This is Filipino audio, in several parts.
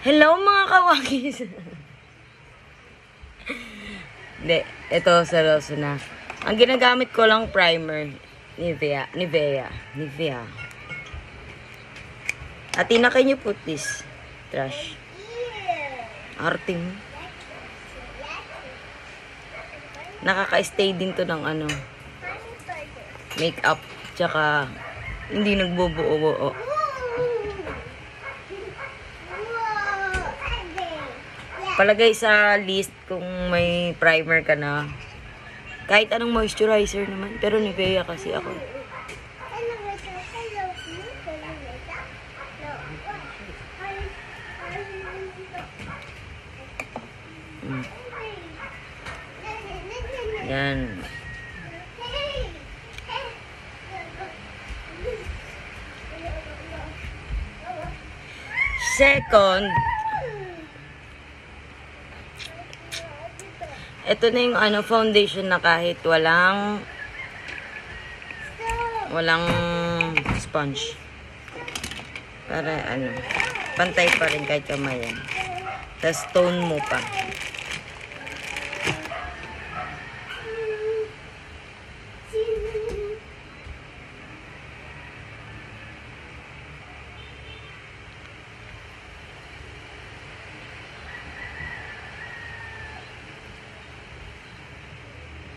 Hello mga kawakis! Hindi, ito seryoso na. Ang ginagamit ko lang primer, Nivea. Atina, can you put this trash? Arting. Nakaka-stay din to ng ano, makeup. Tsaka, hindi nagbubuo-buo. Palagay sa list kung may primer ka na. Kahit anong moisturizer naman. Pero Nivea kasi ako. Yan. Second, ito na yung ano, foundation na kahit walang sponge. Para ano, pantay pa rin kahit kamayan. Tapos tone mo pa.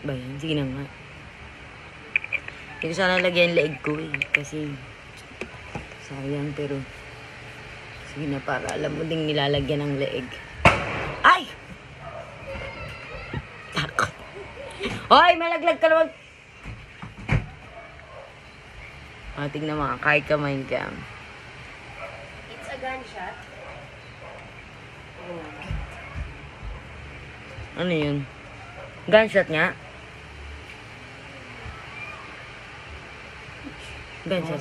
Ba yan? Sige na nga. Hindi ko sana lagyan leeg ko eh. Kasi sayang, pero sige na, para alam mo ding nilalagyan ng leeg. Ay! Takot. Hoy! Malaglag ka naman! Tingnan mga kahit kamay ka. It's a gunshot. Ano yun? Gunshot nga? Gunshot.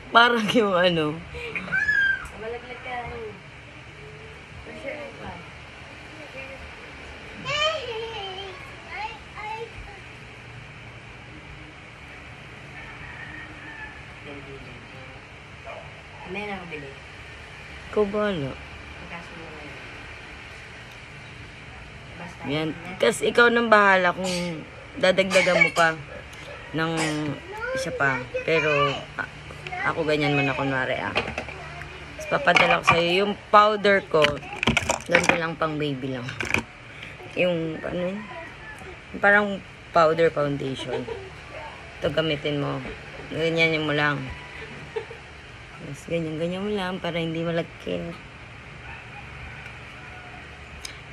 Parang yung ano. Malaglag ka. Pressure pa. May nakabili. Ikaw bahala. Pagkaso mo ngayon. Basta. Yan. Kasi ikaw nang bahala kung dadagdagan mo pa ng isa pa. Pero ako ganyan man ako kunwari Tapos papadala ko sa'yo. Yung powder ko, ganito lang pang baby lang. Yung ano yun? Parang powder foundation. Ito gamitin mo. Ganyan mo lang. Tapos ganyan mo lang para hindi malagkit.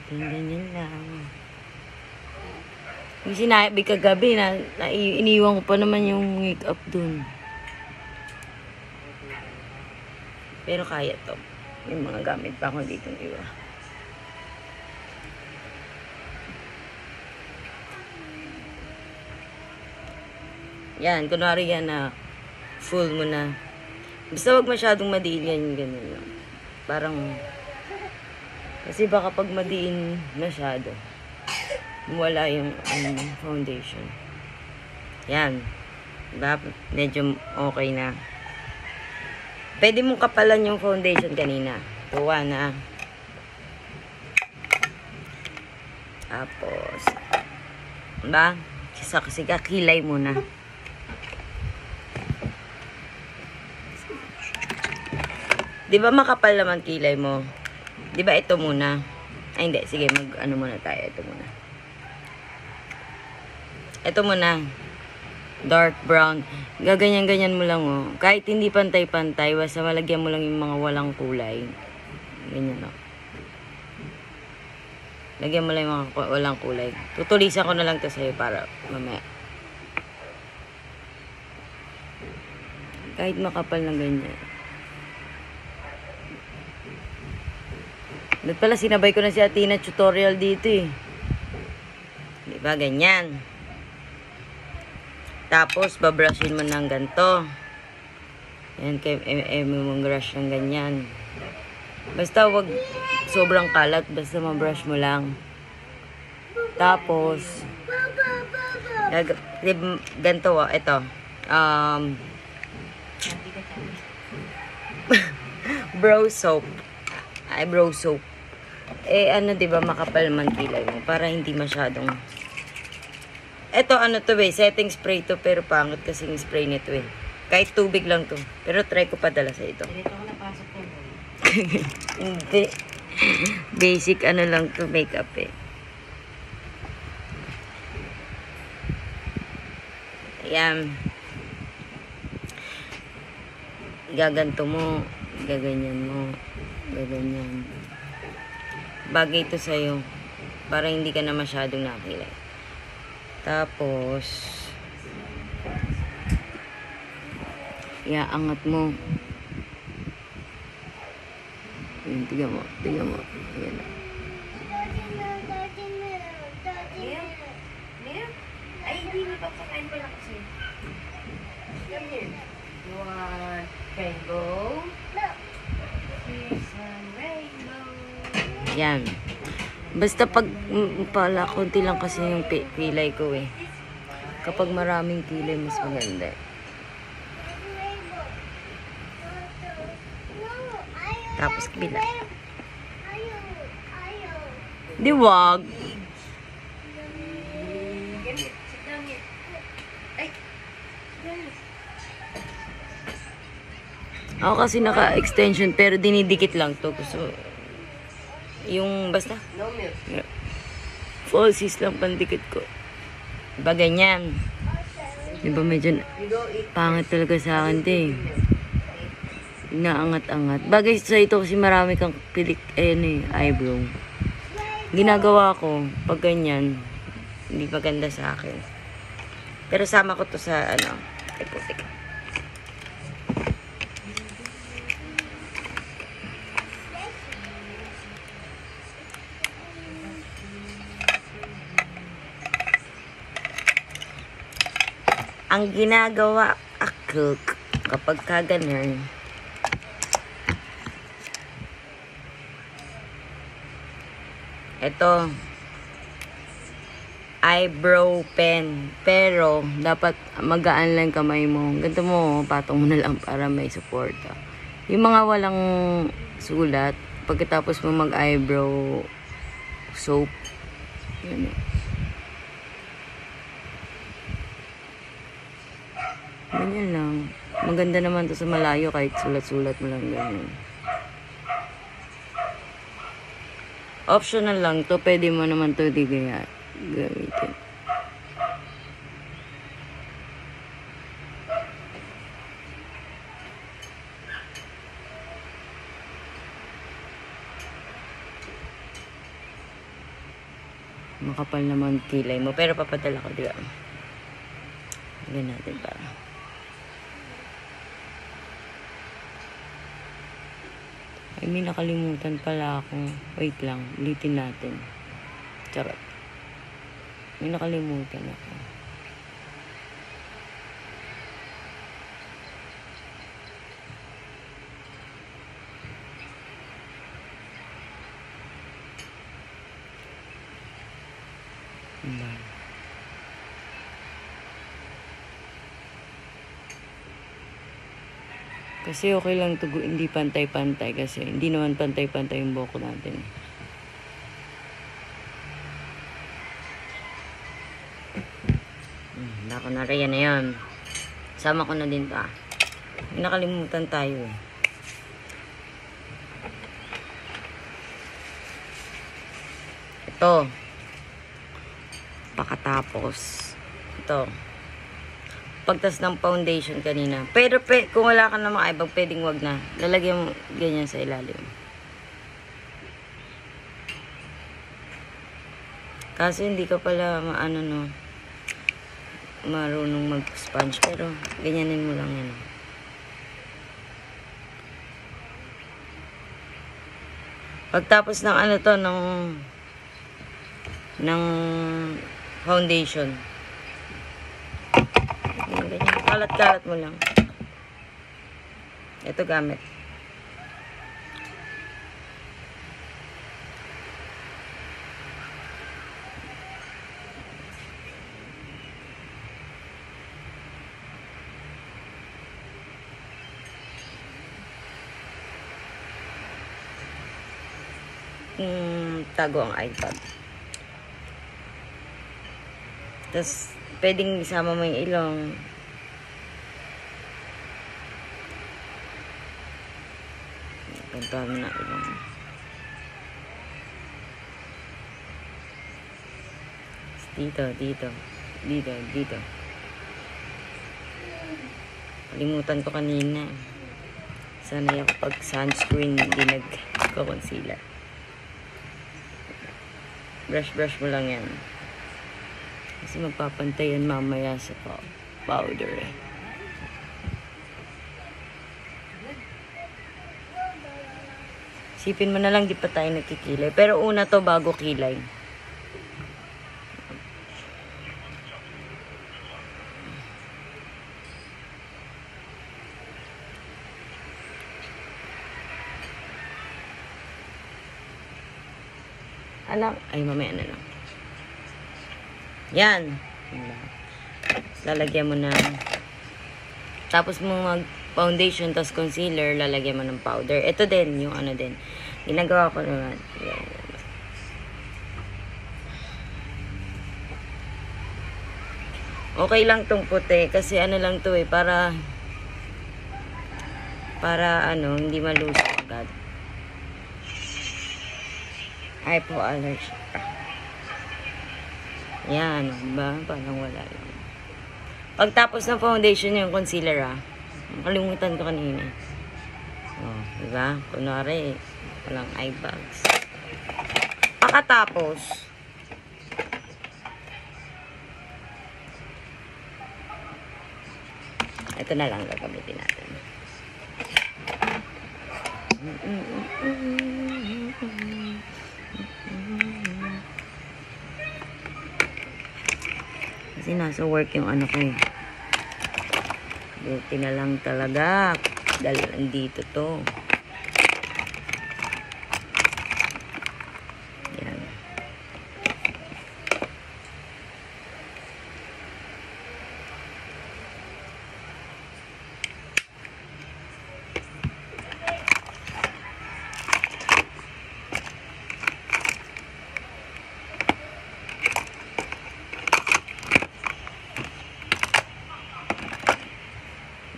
Ganyan lang. Yung sinabi kagabi na iniwan ko pa naman yung makeup dun. Pero kaya to. Yung mga gamit pa ako dito ng iba. Yan, kunwari yan na full mo na. Basta wag masyadong madiin yan yung ganyan lang. Parang, kasi baka pag madiin masyado, wala yung foundation. Yan. Diba? Medyo okay na. Pwede mong kapalan yung foundation kanina. Tuwa na. Tapos, diba? Kasi kakilay muna. Diba makapal naman kilay mo? Diba ito muna? Ay hindi, sige, mag-ano muna tayo. Ito muna. Ito muna. Dark brown. Gaganyan-ganyan mo lang, oh. Kahit hindi pantay-pantay, basta malagyan mo lang yung mga walang kulay. Ganyan, oh. Lagyan mo lang yung mga walang kulay. Tutulisan ko na lang to sa'yo para mamaya. Kahit makapal na ganyan. Ba't pala sinabay ko na si Atina tutorial dito eh. Diba ganyan. Tapos babrushin mo ng ganito. Yan, mong brush ng ganyan. Basta wag sobrang kalat, basta mabrush mo lang. Tapos ganito ito. Brow soap. Eyebrow soap. Eh, ano, di ba, makapal man kilay mo. Para hindi masyadong... Eto, ano to eh, setting spray to, pero pangit kasing spray nito eh. Kahit tubig lang to. Pero try ko padala sa ito. Dito ko napasok ko. Hindi. Basic ano lang to, makeup eh. Ayan. Gaganto mo. Gaganyan mo. Gaganyan. Bagay ito sa'yo. Para hindi ka na masyadong nakilay. Tapos, iaangat mo. Ayan, tignan mo. Tignan mo. Ayan. Mia? Mia? Ay, hindi mo papakain ko lang kasi. Come here. You want rainbow? Here's some rainbow. Yan. Basta pag pala, konti lang kasi yung kilay ko eh. Kapag maraming kilay, mas maganda. Tapos bila. Di wag. Get it. Sit down here. Ay. Yes. Ako kasi naka-extension pero dinidikit lang to. Gusto yung basta No milk. falsies lang pandikit ko. Diba ganyan? Diba medyo You go eat. pangit talaga sa akin din. Inaangat-angat. Bagay sa ito kasi marami kang pilik, eyebrow. Ginagawa ko, pag ganyan, hindi maganda sa akin. Pero sama ko to sa, putik. Ang ginagawa ako kapag kaganan, ito, eyebrow pen. Pero, dapat magaan lang kamay mo. Ganito mo, patong mo na lang para may support. Yung mga walang sulat, pagkatapos mo mag-eyebrow soap, yun. Ganyan lang. Maganda naman to sa malayo kahit sulat-sulat mo lang ganyan. Optional lang to. Pwede mo naman to di kaya gamitin. Makapal naman kilay mo. Pero papadala ko, di ba? Lagyan natin para. Ay, may nakalimutan pala ako. Wait lang. Ulitin natin. Charot. May nakalimutan ako. Diba? Kasi okay lang to, hindi pantay-pantay kasi hindi naman pantay-pantay yung buhok natin. Bako na rin yan na yan. Sama ko na din to ah. May nakalimutan tayo eh. Ito. Pakatapos. Ito. Pagtas ng foundation kanina. Pero kung wala ka namang eyebag, pwedeng wag na. Lalagyan mo ganyan sa ilalim. Kasi hindi ka pala marunong mag-sponge. Pero ganyanin mo lang yan. Pagtapos ng ng foundation. Ganyan. Kalat-kalat mo lang. Ito gamit. tago ang iPad. Tapos, pwedeng isama mo yung ilong. Puntahan mo na ilong. Dito, dito. Dito, dito. Kalimutan ko kanina. Sanay ako pag sunscreen, hindi nagko-concealer. Brush mo lang yan. Kasi magpapantay yan mamaya sa powder eh. Sipin mo na lang, di pa tayo nagkikilay. Pero una to bago kilay. Alam, ay mamaya na lang. Yan. Lalagyan mo na. Tapos mo mag foundation, tapos concealer, lalagyan mo ng powder. Ito din, yung ano din. Ginagawa ko naman. Yan. Okay lang tong puti, kasi ano lang to eh, para ano, hindi maluso agad. Hypoallergy. Yan, ba? Parang wala lang. Pagtapos ng foundation yung concealer Kalimutan ko kanina. Oh, diba? Kunwari, walang eye bags. Pagkatapos, ito na lang gagamitin natin. Kasi nasa work yung ano ko eh. Buti na lang talaga. Dahil andito to. Yan.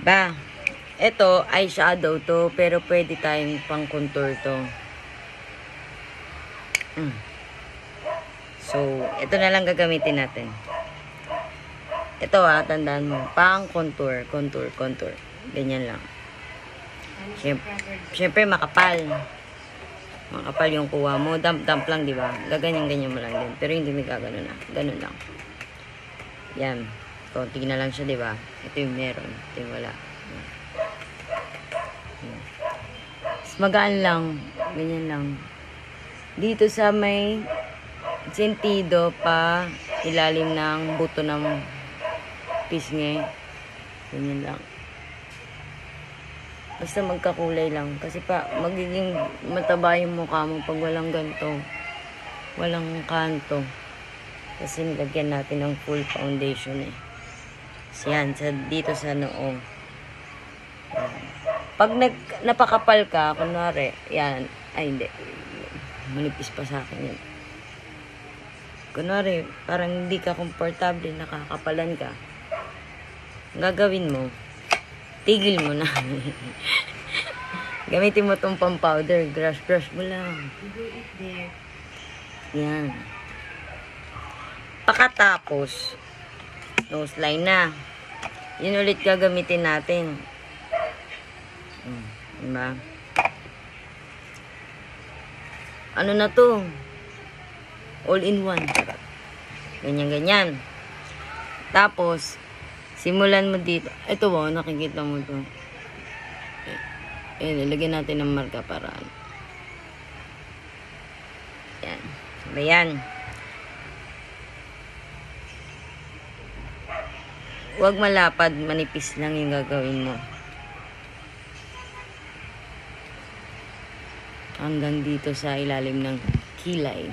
Ba, ito eyeshadow to, pero pwede tayong pang contour to. So, ito na lang gagamitin natin. Ito tandaan mo, pang contour, contour. Ganyan lang. Siyempre makapal. Makapal yung kuha mo, damp lang, di ba? Gaganyan-ganyan mo lang din. Pero hindi may gagano na. Ganun lang. Yan. Konti na lang siya, di ba? Ito yung meron. Ito yung wala. Magaan lang. Ganyan lang. Dito sa may sentido pa ilalim ng buto ng pisngi. Ganyan lang. Basta magkakulay lang. Kasi pa, magiging mataba yung mukha mo pag walang ganito. Walang kanto. Kasi nilagyan natin ng full foundation eh. Yan, dito sa noo. Pag napakapal ka, kunwari, yan, ay hindi, manipis pa sa akin yan. Kunwari, parang hindi ka komportable, nakakapalan ka, gagawin mo, tigil mo na. Gamitin mo itong pang-powder, brush mo lang. Yan. Pagkatapos, nose line na. Yun ulit gagamitin natin. Diba? Ano na to? All in one. Ganyan. Tapos, simulan mo dito. Ito nakikita mo to. Lagyan natin ng marka para ano. Yan. Sabi yan. Huwag malapad, manipis lang yung gagawin mo. Hanggang dito sa ilalim ng kilay.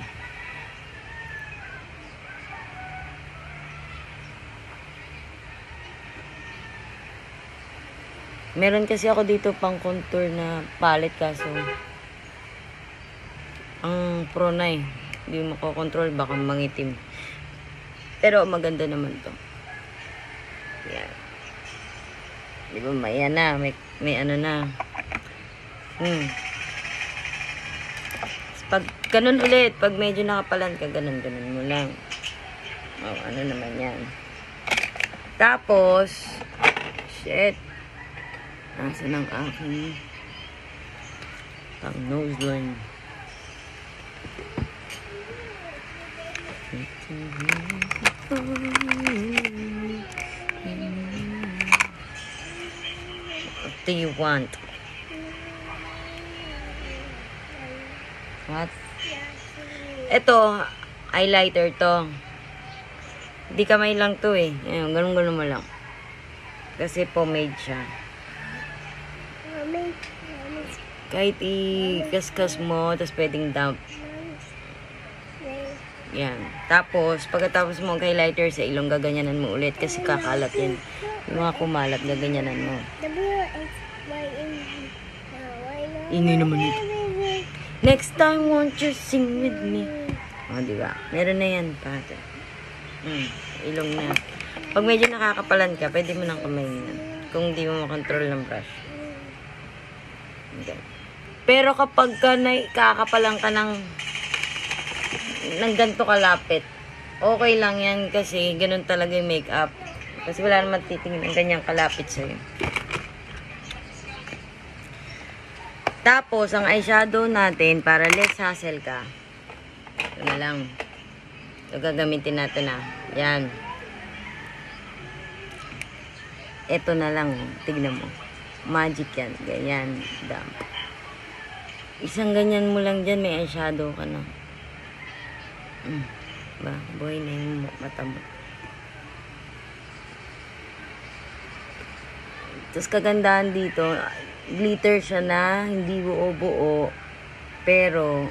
Meron kasi ako dito pang contour na palette kaso Ang pro na eh. Hindi mo makokontrol, baka mangitim. Pero maganda naman to. Yan. Di ba may na, may ano na. Pag ganun ulit, pag medyo nakapalan ka, ganun mo lang. Oh, ano naman yan. Tapos, shit. Nasaan ang aking pang nose line? What do you want? What? Ito, highlighter to. Hindi kamay lang to eh. Ayan, ganun mo lang. Kasi pomade siya. Kahit i-kaskas mo, tapos pwedeng damp. Yan. Tapos, pagkatapos mo mag-highlighter sa ilong, gaganyanan mo ulit kasi kakalat yan. Yung mga kumalat, gaganyanan mo. Ingay naman ito. Next time, won't you sing with me? O, diba? Meron na yan, pata. Ilong na. Pag medyo nakakapalan ka, pwede mo nang kamay na. Kung di mo makontrol ng brush. Okay. Pero kapag ka nakakapalan ka ng ganito kalapit, okay lang yan kasi ganun talaga yung makeup. Kasi wala naman titingin ng ganyang kalapit sa'yo. Tapos, ang eyeshadow natin, para less hassle ka, ito na lang. Ito gagamitin natin na. Yan. Ito na lang. Tignan mo. Magic yan. Ganyan. Damn. Isang ganyan mo lang dyan, may eyeshadow ka na. Ba? Buhay na yung mata mo. Tapos kagandahan dito, glitter siya na, hindi buo-buo, pero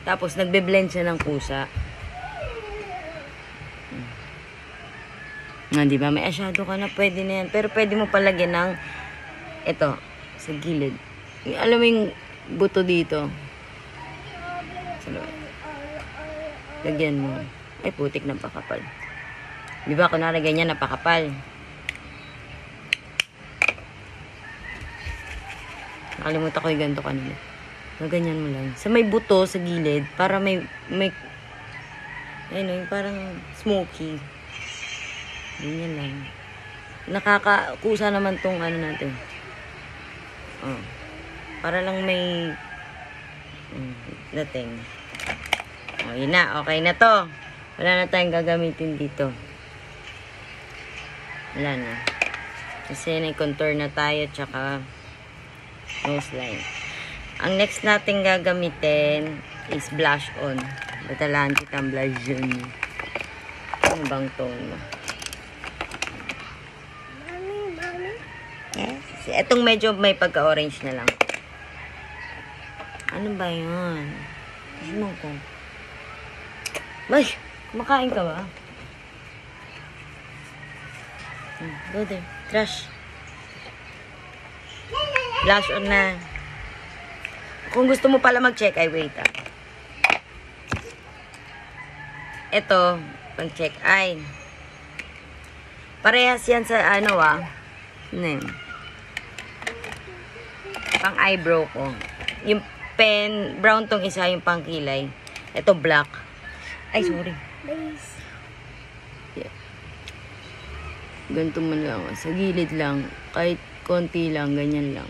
tapos nagbe-blend siya ng kusa. Di ba? May eyeshadow ka na, pwede na yan. Pero pwede mo palagyan ng ito, sa gilid. Alam mo yung buto dito. Lagyan mo. Ay, putik, napakapal. Di ba? Kunwari ganyan, napakapal. Nakalimutan ko yung ganito kanina. Ganyan mo lang. Sa may buto, sa gilid, para may ayun, yung parang smoky. Ganyan lang. Nakakakusa naman tong ano natin. Oh. Para lang may dating. Oh, yun na. Okay na to. Wala na tayong gagamitin dito. Wala na. Kasi na-contour na tayo, tsaka nose line. Ang next natin gagamitin is blush on. Batalaan kitang blush on. Ano bang tone mo? Yes. Itong medyo may pagka-orange na lang. Ano ba yun? Ano ko? Ay! Kumakain ka ba? Go there. Trash. Blush on na. Kung gusto mo pala mag-check, ay wait Ito, pang-check ay parehas yan sa ano pang eyebrow ko. Yung pen, brown tong isa, yung pang kilay. Ito black. Ay, sorry. Yeah. Ganito man lang. Sa gilid lang. Kahit konti lang, ganyan lang.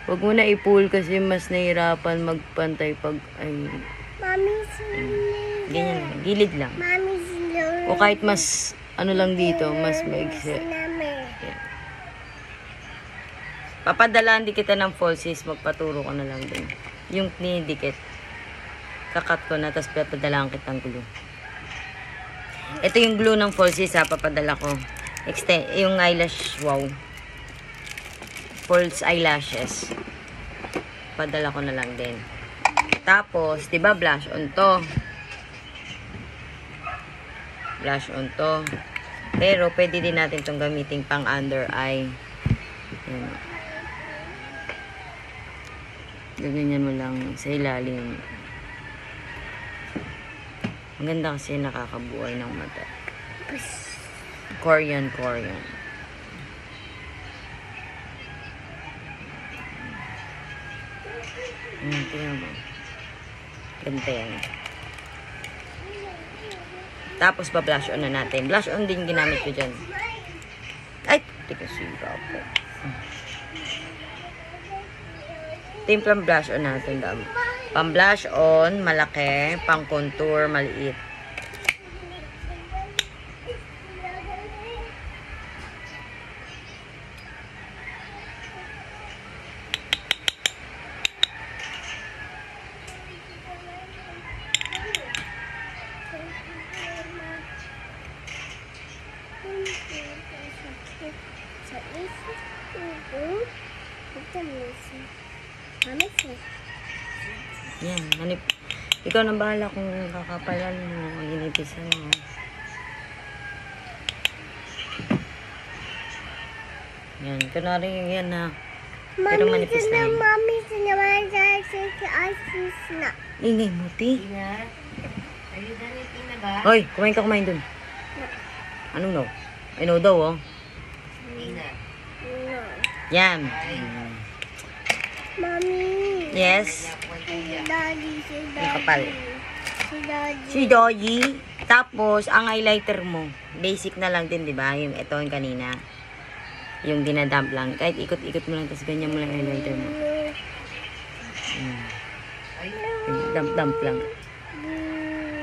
Huwag mo na i-pull kasi mas nahirapan magpantay pag ganyan lang, gilid lang. O kahit mas ano lang dito, mas maigsi. Yeah. Papadalaan di kita ng falsies, magpaturo ko na lang din. Yung dinidikit, kakat ko na, tapos papadalaan kitang glue. Ito yung glue ng falsies papadala ko. Yung eyelash, wow. False eyelashes. Padala ko na lang din. Tapos, 'di ba blush on to? Blush on to. Pero pwede din natin 'tong gamitin pang under eye. Yan. Gaganyan mo lang sa ilalim. Maganda kasi nakakabuhay ng mata. Korean. Tingnan mo. Ganda yan. Tapos, pa-blush on na natin. Blush on din ginamit ko dyan. Ay! Tika siga po. Ito yung pang-blush on natin. Pang-blush on, malaki. Pang-contour, maliit. Yan. Ikaw na bahala kung kakapalan mo, inipisan mo. Yan. Kunwari yan na. Pero manipis na yun. Mami, sinaman sa isis na. Ingay mo, ti. Tina. Are you done eating na ba? Hoy, kumain dun. Anong no? Ay, no daw, oh. Tina. No. Yan. Mami. Yes. Si Daddy. Ang kapal. Si Daddy. Si Doggy. Tapos, ang highlighter mo. Basic na lang din, di ba? Yung ito yung kanina. Yung dinadump lang. Kahit ikot-ikot mo lang, tapos ganyan mo lang yung highlighter mo. Dump lang.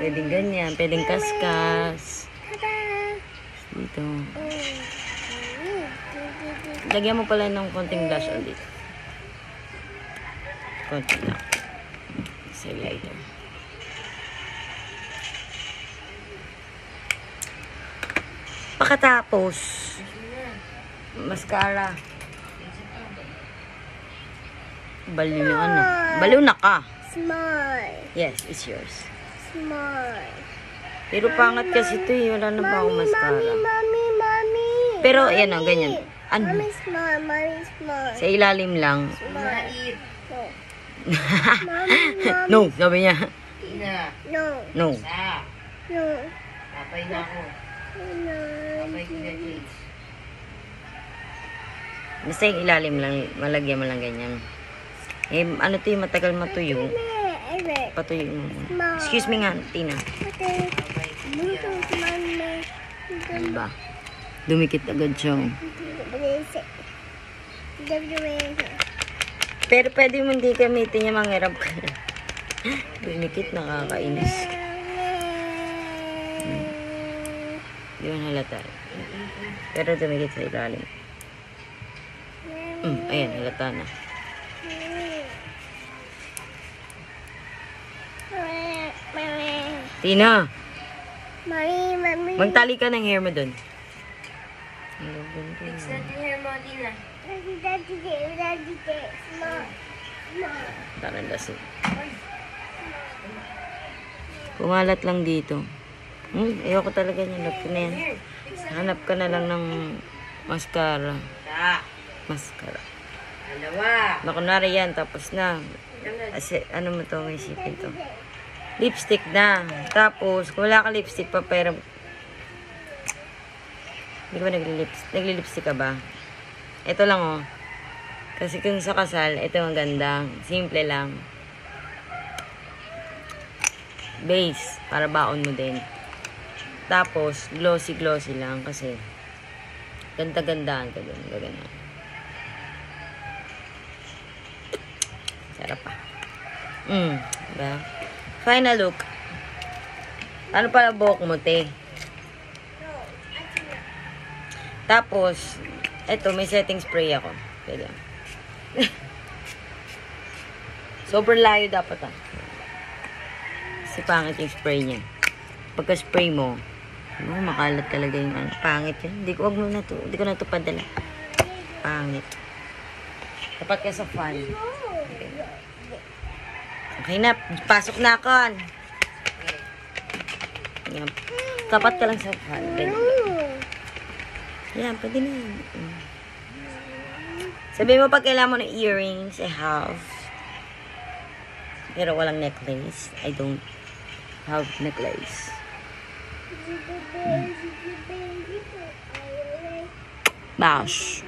Pwedeng ganyan. Pwedeng kaskas. Dito. Lagyan mo pala ng konting blush on dito. Konti lang. Sa highlighter. Pagkatapos, mascara. Baliw na ka na. Baliw na ka. Smile. Yes, it's yours. Smile. Pero pangat kasi ito eh. Wala na ba akong mascara? Mami. Pero, ayan o, ganyan. Ano? Mami, smile. Sa ilalim lang. Mait. Mami. No, sabi niya. Tina. No. No. Sa. No. Papay na ako. Papay ko na please. Basta yung ilalim lang. Malagyan mo lang ganyan. Eh, ano to yung matagal matuyo. Patuyo mo. Excuse me nga, Tina. Okay. Bluetooth, Mami. Ano ba? Dumikit agad siya. Pero pwede mo hindi gamitin yung mga ka na. Dumikit, nakakainis. Di ba halata? Pero dumikit sa ilalim. Ayan, halata na. Tina, Mami. magtali ka ng hair mo dun. Fix natin hair mo, Tina. Daddy. Smile. Tarandasin. Kumalat lang dito. Ayoko talaga niya. Lap ko na yan. Hanap ka na lang ng mascara. Sa. Mascara. Dalawa. Kunwari yan, tapos na. Kasi, ano mo to, may sipin to. Lipstick na. Tapos, kung wala ka lipstick pa, pero hindi ka ba naglilipstick ka ba? Ito lang, oh. Kasi kung sa kasal, ito ang ganda. Simple lang. Base, para baon mo din. Tapos, glossy lang kasi ganda-gandaan ka dun. Gagana. Sarap pa. Diba? Final look. Ano pala buhok mo, te? Tapos, eto, may setting spray ako. Pwede. Sobrang layo dapat, ah. Kasi pangit yung spray niya. Pagka-spray mo, makalat talaga yung ano. Pangit yun. Hindi ko na to padala. Pangit. Dapat ka sa fan. Okay na. Pasok na ako. Yan. Tapat ka lang sa fan. Ganyan. Yan, pwede na yan. Sabi mo pag kailangan mo ng earrings, I have. Pero walang necklace. I don't have necklace. Bash.